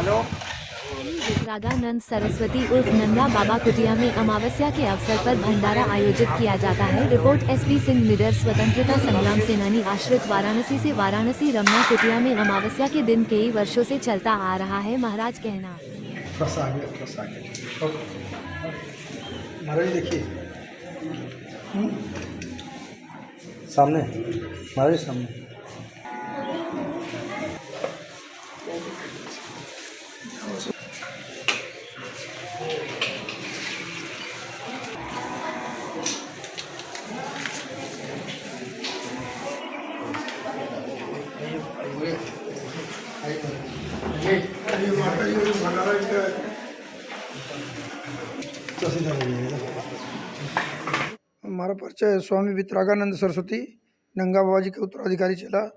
वितरागानंद सरस्वती उर्फ नंगा बाबा कुटिया में अमावस्या के अवसर पर भंडारा आयोजित किया जाता है। रिपोर्ट एसपी सिंह निडर। स्वतंत्रता संग्राम सेनानी आश्रित वाराणसी से। वाराणसी रमना कुटिया में अमावस्या के दिन कई वर्षों से चलता आ रहा है महाराज कहना। महाराज देखिए सामने, महाराज सामने। हमारा परिचय है स्वामी वितरागानंद सरस्वती नंगा बाबा जी के उत्तराधिकारी चेला,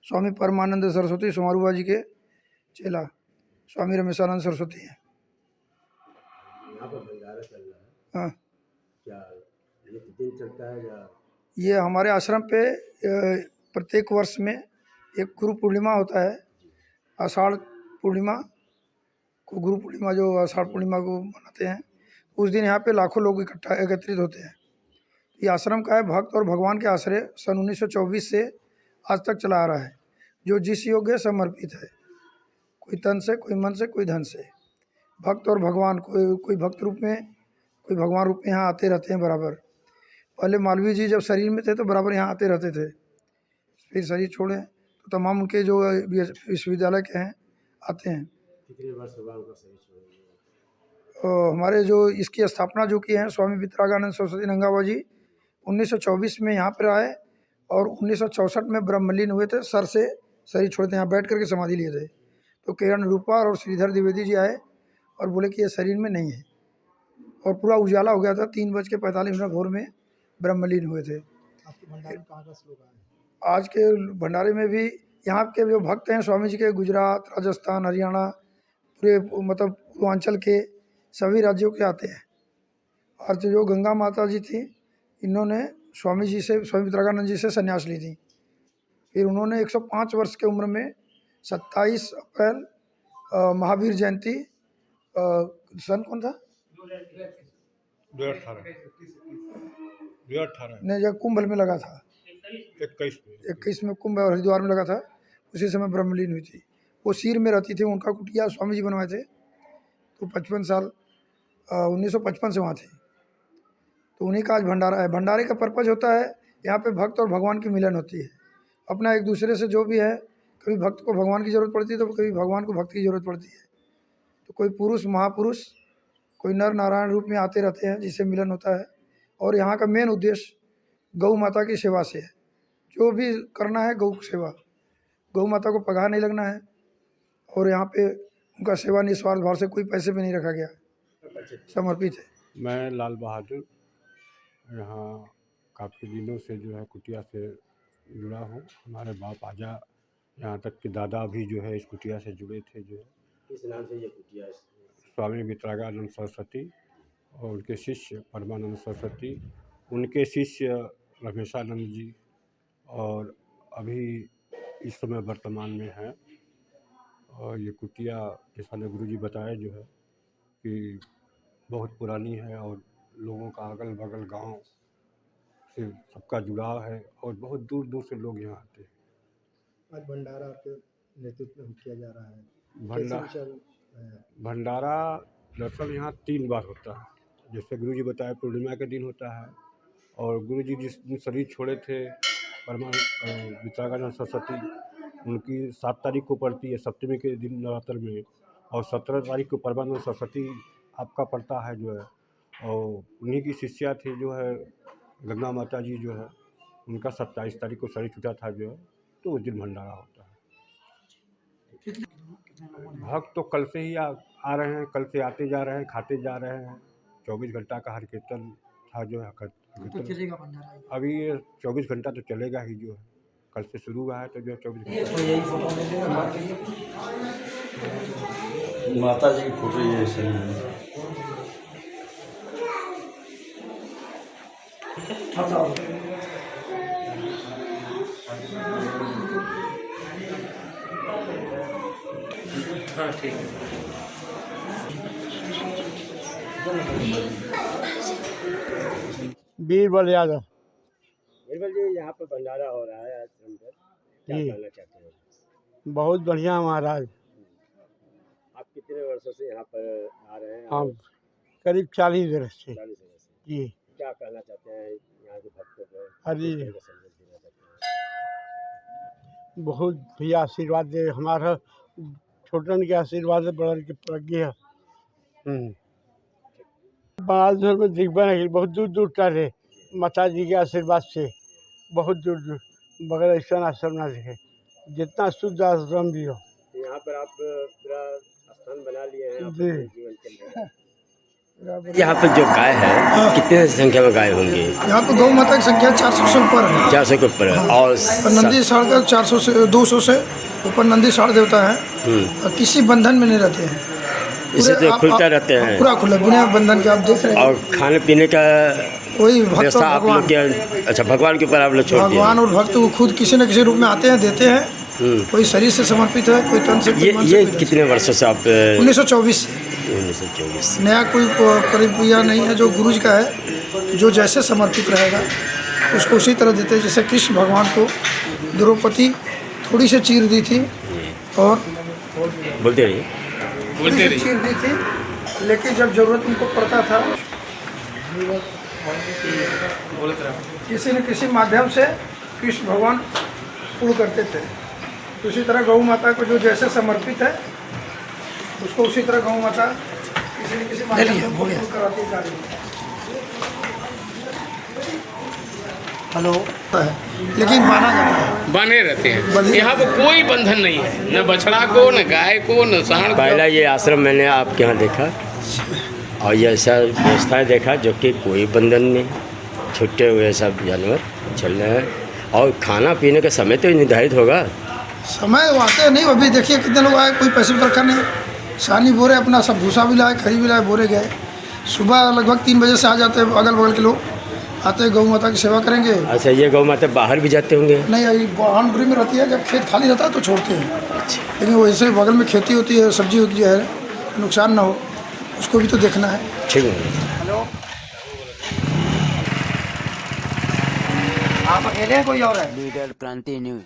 स्वामी परमानंद सरस्वती सोमारू बाबा जी के चेला, स्वामी रमेशानंद सरस्वती हैं। हाँ, दिन चलता है या ये हमारे आश्रम पे प्रत्येक वर्ष में एक गुरु पूर्णिमा होता है। आषाढ़ पूर्णिमा को, गुरु पूर्णिमा जो आषाढ़ पूर्णिमा को मनाते हैं, उस दिन यहाँ पे लाखों लोग इकट्ठा एकत्रित होते हैं। ये आश्रम का है, भक्त और भगवान के आश्रय सन 1924 से आज तक चला आ रहा है, जो जिस योग्य समर्पित है, कोई तन से, कोई मन से, कोई धन से। भक्त और भगवान, कोई भक्त रूप में, कोई भगवान रूप में यहाँ आते रहते हैं बराबर। पहले मालवीय जी जब शरीर में थे तो बराबर यहाँ आते रहते थे, फिर शरीर छोड़े तो तमाम उनके जो विश्वविद्यालय के हैं आते हैं। कितने वर्ष हुआ उनका शरीर छोड़ने? हमारे जो इसकी स्थापना जो की है स्वामी वितरागानंद सरस्वती नंगा बाबा जी 1924 में यहाँ पर आए और 1964 में ब्रह्मलीन हुए थे। सर से शरीर छोड़ते यहाँ बैठ करके समाधि लिए थे। तो किरण रूपा और श्रीधर द्विवेदी जी आए और बोले कि ये शरीर में नहीं है, और पूरा उजाला हो गया था। 3:45 भोर में ब्रह्मलीन हुए थे। आज के भंडारे में भी यहाँ के जो भक्त हैं स्वामी जी के, गुजरात, राजस्थान, हरियाणा, पूरे मतलब पूर्वांचल के सभी राज्यों के आते हैं। और जो गंगा माता जी थी, इन्होंने स्वामी जी से, स्वामी वितरागानंद जी से संन्यास ली थी। फिर उन्होंने 105 वर्ष की उम्र में 27 अप्रैल महावीर जयंती सन कौन था 2018 ने जब कुंभ में लगा था, 21 में कुंभ और हरिद्वार में लगा था, उसी समय ब्रह्मलीन हुई थी। वो सिर में रहती थी, उनका कुटिया स्वामी जी बनवाए थे। तो 55 साल 1955 से वहाँ थे। तो उन्हीं का आज भंडारा है। भंडारे का पर्पज होता है, यहाँ पे भक्त और भगवान की मिलन होती है। अपना एक दूसरे से जो भी है, कभी भक्त को भगवान की ज़रूरत पड़ती है तो कभी भगवान को भक्त की ज़रूरत पड़ती है। तो कोई पुरुष, महापुरुष, कोई नर नारायण रूप में आते रहते हैं, जिससे मिलन होता है। और यहाँ का मेन उद्देश्य गौ माता की सेवा से है। जो भी करना है गौ सेवा, गौ माता को पगार नहीं लगना है। और यहाँ पे उनका सेवा निस्वार्थ भाव से, कोई पैसे पे नहीं रखा गया, समर्पित है। मैं लाल बहादुर यहाँ काफ़ी दिनों से जो है कुटिया से जुड़ा हूँ। हमारे बाप आजा, यहाँ तक कि दादा भी जो है इस कुटिया से जुड़े थे। जो है किस नाम से ये कुटिया है? स्वामी वितरागानंद सरस्वती और उनके शिष्य परमानंद सरस्वती, उनके शिष्य रमेशानंद जी, और अभी इस समय वर्तमान में है। और ये कुटिया जैसा गुरुजी बताए जो है कि बहुत पुरानी है, और लोगों का अगल बगल गांव से सबका जुड़ाव है, और बहुत दूर दूर से लोग यहाँ आते हैं। आज भंडारा के नेतृत्व में किया जा रहा है। भंडारा दरअसल यहाँ 3 बार होता है। जैसे गुरुजी बताए, पूर्णिमा के दिन होता है, और गुरुजी जिस दिन शरीर छोड़े थे वितरागानंद सरस्वती, उनकी 7 तारीख को पड़ती है, सप्तमी के दिन नवरात्र में। और 17 तारीख को परमानंद सरस्वती आपका पड़ता है जो है। और उन्हीं की शिष्या थी जो है गंगा माता जी, जो है उनका 27 तारीख को शरीर छूटा था जो है। तो उस दिन भंडारा होता है। भक्त तो कल से ही आ रहे हैं, कल से आते जा रहे हैं, खाते जा रहे हैं। 24 घंटा का हर कीर्तन था जो है। तो चलेगा भंडारा अभी ये 24 घंटा तो चलेगा ही जो है। कल से शुरू हुआ है तो जो 24 घंटा। माता जी की फोटो ये है। हाँ ठीक है। बीरबल यादव। बिरबल जी, यहाँ पर भंडारा हो रहा है आश्रम पर, क्या जी। कहना चाहते हैं? बहुत बढ़िया महाराज। आप कितने वर्षों से यहाँ पर आ रहे हैं? हम करीब 40 वर्ष से। 40 वर्ष से। जी। क्या कहना चाहते हैं यहाँ के भक्तों को? अरे किस तरह का संदेश देना चाहते हैं? बहुत भी आशीर्वाद दे, हमारा छोटन के आशीर्वाद से बड़न के प्रज्ञ है। बालाधर में दिखबा नहीं, बहुत दूर दूर टहरे माता जी के आशीर्वाद से, बहुत दूर दूर, बगैर ऐसा आश्रम ना दिखे, जितना शुद्ध आश्रम भी हो। यहाँ पर आप पूरा स्थान बना लिए हैं, आप जी। अपने जीवन के लिए। यहाँ पर जो गाय है कितने संख्या में गाय होंगी? यहाँ पे गौ माता की संख्या 400 से ऊपर है। 400 के ऊपर है। और नंदी साढ़ का 400 से 200 से ऊपर नंदी साढ़ देवता है। और किसी बंधन में नहीं रहते हैं, इसे पूरे तो खुलता रहते हैं। पूरा खुला बिना बंधन के, आप देख रहे हैं। और खाने पीने का वही भक्त व्यवस्था आप लोग भगवान के, अच्छा भगवान के ऊपर आप लोग छोड़ दिए। भगवान और भक्त वो खुद किसी न किसी रूप में आते हैं, देते हैं। कोई शरीर से समर्पित है, कोई तन से, कोई मन से, ये कोई धन से। कितने वर्षों से आप? 1924 से। 1924। नया कोई परिपूजा नहीं है, जो गुरु जी का है, जो जैसे समर्पित रहेगा उसको उसी तरह देते हैं। जैसे कृष्ण भगवान को द्रौपदी थोड़ी सी चीर दी थी, और बोलते रहिए। थोड़ी सी चीर दी थी, लेकिन जब जरूरत उनको पड़ता था किसी न किसी माध्यम से कृष्ण भगवान पूर्ण करते थे। उसी तरह गौ माता को जो जैसे समर्पित है उसको उसी तरह गौ माता किसी न किसी माध्यम से पूर्ण कराती जा रही है। हेलो, लेकिन माना जाता है, बने रहते हैं। यहाँ पर कोई बंधन नहीं है, न बछड़ा को, न गाय को, न सांड पहला को। ये आश्रम मैंने आपके यहाँ देखा और ये ऐसा व्यवस्था देखा जो कि कोई बंधन नहीं, छुट्टे हुए सब जानवर चल रहे हैं। और खाना पीने का समय तो निर्धारित होगा। समय वो आते नहीं। अभी देखिए कितने लोग आए, कोई पैसे पर रखा नहीं, सानी बोरे अपना सब भूसा भी लाए, खरी भी लाए, बोरे गए। सुबह लगभग 3 बजे से आ जाते हैं, अगल बगल के लोग आते हैं, गौ माता की सेवा करेंगे। अच्छा, ये गौ माता बाहर भी जाते होंगे? नहीं, अभी बाउंड्री में रहती है, जब खेत खाली रहता है तो छोड़ते हैं। अच्छा। लेकिन वैसे बगल में खेती होती है, सब्जी उब्जी है, नुकसान ना हो उसको भी तो देखना है। ठीक है। हेलो, आप अकेले हैं, कोई और है? लीडर क्रांति न्यूज।